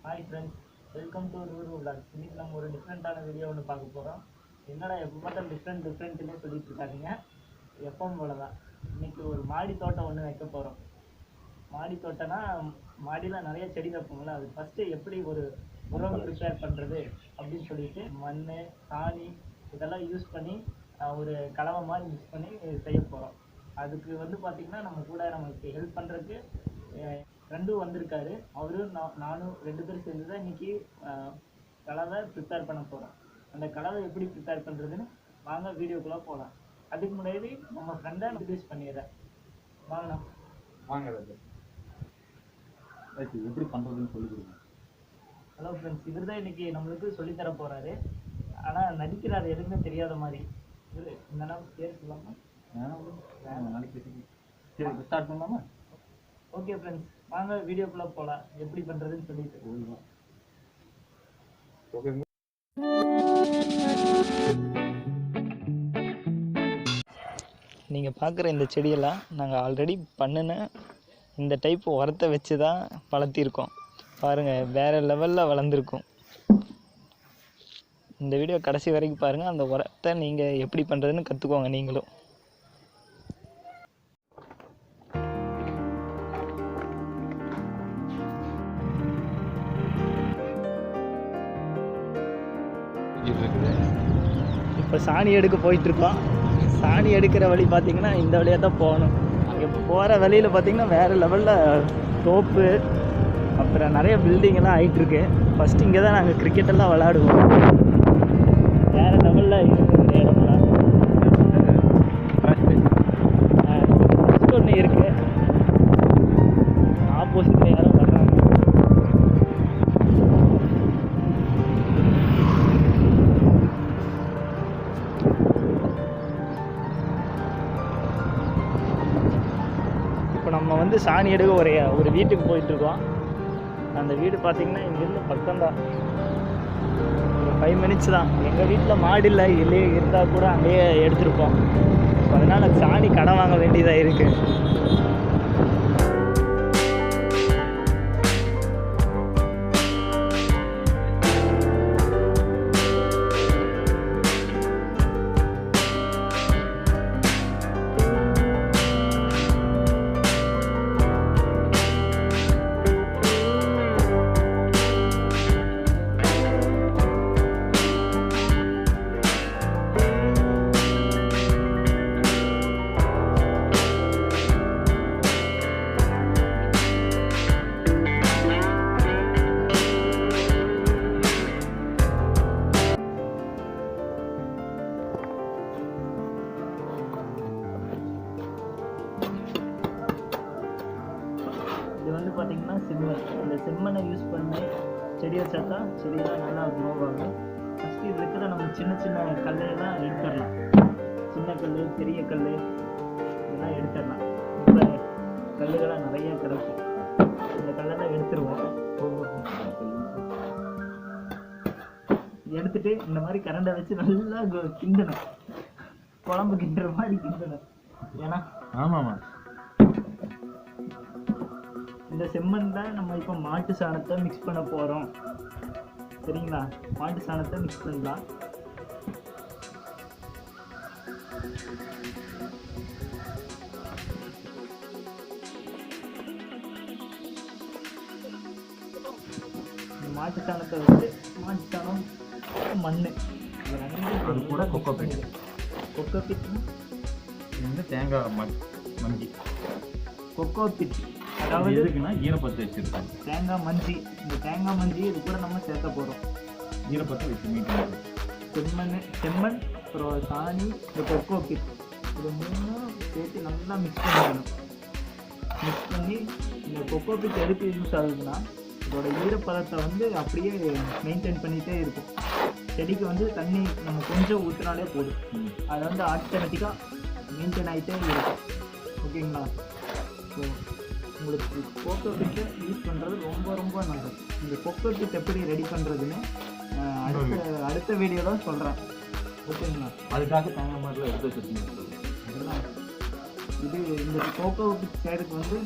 Hi friends, welcome to Ruru vlogs. இன்றைக்கி நம்ம ஒரு டிஃப்ரெண்ட்டான வீடியோ ஒன்று பார்க்க போகிறோம். என்னடா எப்போ பார்த்தாலும் டிஃப்ரெண்ட்டுன்னே சொல்லிட்டு இருக்காங்க. எப்பவும் போல தான் இன்றைக்கி ஒரு மாடி தோட்டம் ஒன்று வைக்க போகிறோம். மாடி தோட்டம்னா மாடியில் நிறைய செடி வைப்போங்களா, அது ஃபஸ்ட்டு எப்படி ஒரு உரம் ப்ரிப்பேர் பண்ணுறது அப்படின்னு சொல்லிட்டு மண், சாணி இதெல்லாம் யூஸ் பண்ணி ஒரு கலவை மாதிரி மிக்ஸ் பண்ணி செய்ய போகிறோம். அதுக்கு வந்து பார்த்திங்கன்னா நம்ம கூட நமக்கு ஹெல்ப் பண்ணுறதுக்கு ஃப்ரெண்டும் வந்திருக்காரு. அவரும் நானும் 2 பேரும் சேர்ந்து தான் இன்றைக்கி கலவை ப்ரிப்பேர் பண்ண போகிறோம். அந்த கலவை எப்படி ப்ரிப்பேர் பண்ணுறதுன்னு வாங்க வீடியோக்குள்ளே போகலாம். அதுக்கு முன்னாடி நம்ம ஃப்ரெண்டை இன்ட்ரடியூஸ் பண்ணிடுறேன். வாங்கண்ணா. வாங்க எப்படி பண்ணுறதுன்னு சொல்லி கொடுங்க. ஹலோ ஃப்ரெண்ட்ஸ், இவர் தான் இன்றைக்கி நம்மளுக்கு சொல்லித்தர போகிறாரு. ஆனால் நடிக்கிறாரு, எதுவுமே தெரியாத மாதிரி. இவர் இந்த நாள் பேர் சொல்லாமா? நாளைக்கு சரி ஸ்டார்ட் பண்ணலாமா? ஓகே ஃப்ரெண்ட்ஸ், வாங்க வீடியோக்குள்ளே போகலாம். எப்படி பண்ணுறதுன்னு சொல்லிட்டு. ஓகே. நீங்கள் பார்க்குற இந்த செடியெல்லாம் நாங்கள் ஆல்ரெடி பண்ணின இந்த டைப் உரத்தை வச்சு தான் வளர்த்திருக்கோம். பாருங்கள், வேறு லெவலில் வளர்ந்துருக்கும். இந்த வீடியோ கடைசி வரைக்கும் பாருங்கள். அந்த உரத்தை நீங்கள் எப்படி பண்ணுறதுன்னு கற்றுக்கோங்க நீங்களும். இப்போ சாணி எடுக்க போயிட்டுருக்கோம். சாணி எடுக்கிற வழி பார்த்திங்கன்னா இந்த வழியாக தான் போகணும். அங்கே போகிற வழியில் பார்த்திங்கன்னா வேறு லெவலில் தோப்பு, அப்புறம் நிறைய பில்டிங்கெல்லாம் ஆகிட்டுருக்கு. ஃபஸ்ட்டு இங்கே தான் நாங்கள் கிரிக்கெட்டெல்லாம் விளாடுவோம். வேறு லெவலில் இருக்குது இந்த இடம்லாம். ஃபஸ்ட்டு ஒன்று இருக்குது, ஆப்போசிட்டில் யாரும் வர்றாங்க. நம்ம வந்து சாணி எடுக்க ஒரு வீட்டுக்கு போயிட்டுருக்கோம். அந்த வீடு பார்த்திங்கன்னா இங்கேருந்து பக்கம்தான், ஒரு 5 மினிட்ஸ் தான். எங்கள் வீட்டில் மாடியில் இல்லையே இருந்தால் கூட அங்கேயே எடுத்துருப்போம். அதனால் சாணி கடன் வாங்க வேண்டியதாக இருக்குது. இது வந்து பார்த்திங்கன்னா செம்மண். இந்த செம்மண்ணை யூஸ் பண்ணி செடி வச்சா தான் செடியெல்லாம் நல்லா க்ரோ ஆகும். ஃபஸ்ட்டு இது இருக்கிற நம்ம சின்ன சின்ன கல்லையெல்லாம் எடுத்துடலாம். சின்ன கல், பெரிய கல் இதெல்லாம் எடுத்துடலாம். இப்போ கல்லுகளாக நிறைய கிடக்கும். இந்த கல்லெல்லாம் எடுத்துருவோம். எடுத்துட்டு இந்த மாதிரி கரண்டை வச்சு நல்லா கிண்டணும். குழம்பு கிண்டுற மாதிரி கிண்டணும். ஏன்னா ஆமாம்மா, இந்த செம்மண்ணில் நம்ம இப்போ மாட்டு சாணத்தை மிக்ஸ் பண்ண போகிறோம். சரிங்களா? மாட்டு சாணத்தை மிக்ஸ் பண்ணலாம். இந்த மாட்டு சாணத்தை வச்சு மாட்டு சாணம், மண், அது கூட கொக்கோ பிட். கொக்கோ பிட் வந்து தேங்காய் மஞ்சி. கொக்கோ பிட் அதாவது எதுக்குன்னா ஈரப்பத்தை வச்சுருக்காங்க. தேங்காய் மஞ்சி. இந்த தேங்காய் மஞ்சி இது கூட நம்ம சேர்க்க போகிறோம். ஈரப்பத்தை வச்சு செம்மண், அப்புறம் சாணி, இந்த கொக்கோ பிட், இது 3 சேர்த்து நல்லா மிக்ஸ் பண்ணிக்கணும். மிக்ஸ் பண்ணி இந்த கொக்கோ பிட் எதுக்கு யூஸ் ஆகுதுன்னா, இதோட ஈரப்பதத்தை வந்து அப்படியே மெயின்டைன் பண்ணிகிட்டே இருக்கும். செடிக்கு வந்து தண்ணி நம்ம கொஞ்சம் ஊற்றினாலே போதும், அதை வந்து ஆட்டோமேட்டிக்காக மெயின்டைன் ஆகிட்டே இருக்கும். ஓகேங்களா? ஸோ உங்களுக்கு கொக்கோ பிட்டை யூஸ் பண்ணுறது ரொம்ப ரொம்ப நல்லது. இந்த கொக்கோ பிட் எப்படி ரெடி பண்ணுறதுன்னு அடுத்த வீடியோவில் சொல்கிறேன். ஓகேங்களா? அதுக்காக தேங்காய் மாதிரிலாம் எடுத்து வச்சுருக்கீங்க. அதெல்லாம் இது இந்த கொக்கோ பிட் செய்கிறதுக்கு வந்து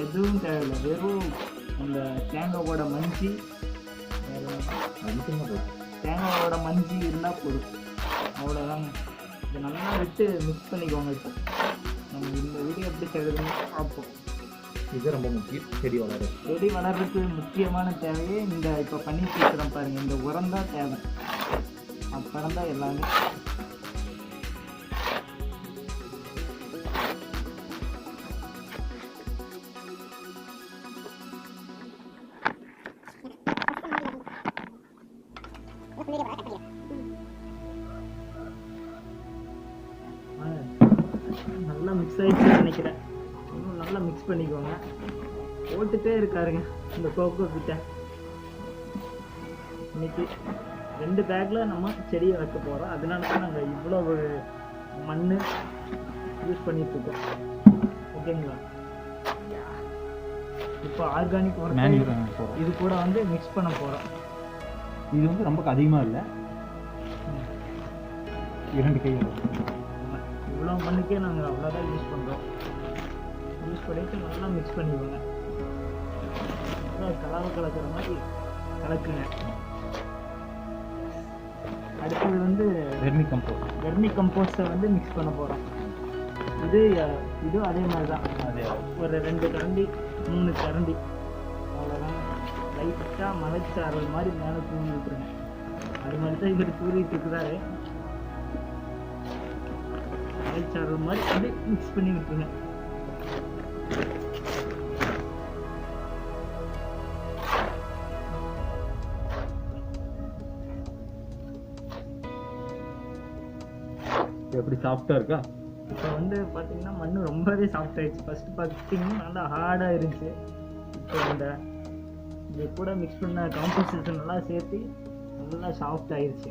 எதுவும் தேவையில்லை. வெறும் அந்த தேங்காவோட மஞ்சி அது தேங்காவோட மஞ்சி இருந்தால் போதும், அவ்வளோதாங்க. இதை நல்லா விட்டு மிக்ஸ் பண்ணிக்கோங்க. இப்போ நம்ம இந்த வீடியோ எப்படி செய்யறதுன்னு பார்ப்போம். இது ரொம்ப முக்கியம். செடி வளர்றதுக்கு முக்கியமான தேவையே இந்த இப்போ பண்ணி வச்சுக்கிறோம் பாருங்கள், இந்த உரம் தான் தேவை. அப்புறம் தான் எல்லாமே. நல்லா மிக்ஸ் ஆகிடுச்சுன்னு நினைக்கிறேன். இன்னும் நல்லா மிக்ஸ் பண்ணிக்கோங்க. போட்டுகிட்டே இருக்காருங்க இந்த கோகோ பிட்டை. இன்னைக்கு 2 பேக்கில் நம்ம செடியை வைக்க போகிறோம். அதனால தான் நாங்கள் இவ்வளோ மண் யூஸ் பண்ணிகிட்ருக்கோம். ஓகேங்களா? இப்போ ஆர்கானிக் உரம் இது கூட வந்து மிக்ஸ் பண்ண போகிறோம். இது வந்து ரொம்ப அதிகமாக இல்லை, 2 கை. இவ்வளோ மண்ணுக்கே நாங்கள் அவ்வளோதான் யூஸ் பண்ணுறோம். யூஸ் பண்ணிவிட்டு நல்லா மிக்ஸ் பண்ணிக்குவோங்க. கலவை கலக்கிற மாதிரி கலக்குங்க. அடுத்தது வந்து வெர்மி கம்போஸ்ட்டை வந்து மிக்ஸ் பண்ண போகிறோம். இது அதே மாதிரி தான். ஒரு 2 கரண்டி 3 கரண்டி அவ்வளோதான். லைட்டாக மலைச்சாரல் மாதிரி மேலே தூங்கி விட்டுருங்க. அது மாதிரி தான் இவர் தூரிட்டு இருக்குறாரு. மலைச்சாரல் மாதிரி அப்படியே மிக்ஸ் பண்ணி விட்டுருங்க. எப்படி சாஃப்டாக இருக்கா? இப்போ வந்து பார்த்தீங்கன்னா மண் ரொம்பவே சாஃப்ட் ஆகிடுச்சு. ஃபஸ்ட்டு பார்த்தீங்கன்னா நல்லா ஹார்டாக இருந்துச்சு. இப்போ இது கூட மிக்ஸ் பண்ண காம்போஸ்ட் நல்லா சேர்த்து நல்லா சாஃப்ட் ஆகிடுச்சு.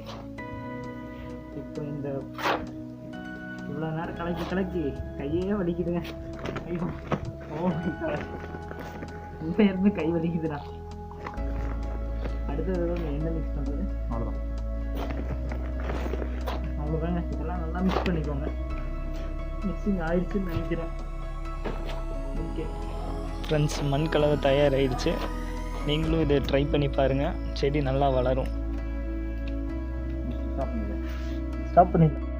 இப்போ இந்த இவ்வளோ நேரம் கலக்கி கையே வலிக்குதுங்க. உண்மையிலுமே கை வலிக்குதுண்ணா. அடுத்தது என்ன மிக்ஸ் பண்ணுறது? அவ்வளோதாங்க. இதெல்லாம் நல்லா மிக்ஸ் பண்ணிக்கோங்க. மிக்சிங் ஆயிடுச்சுன்னு நினைக்கிறேன். ஓகே ஃப்ரெண்ட்ஸ், மண் கலவை தயாராகிடுச்சு. நீங்களும் இதை ட்ரை பண்ணி பாருங்கள். செடி நல்லா வளரும். ஸ்டாப் பண்ணிடலாம்.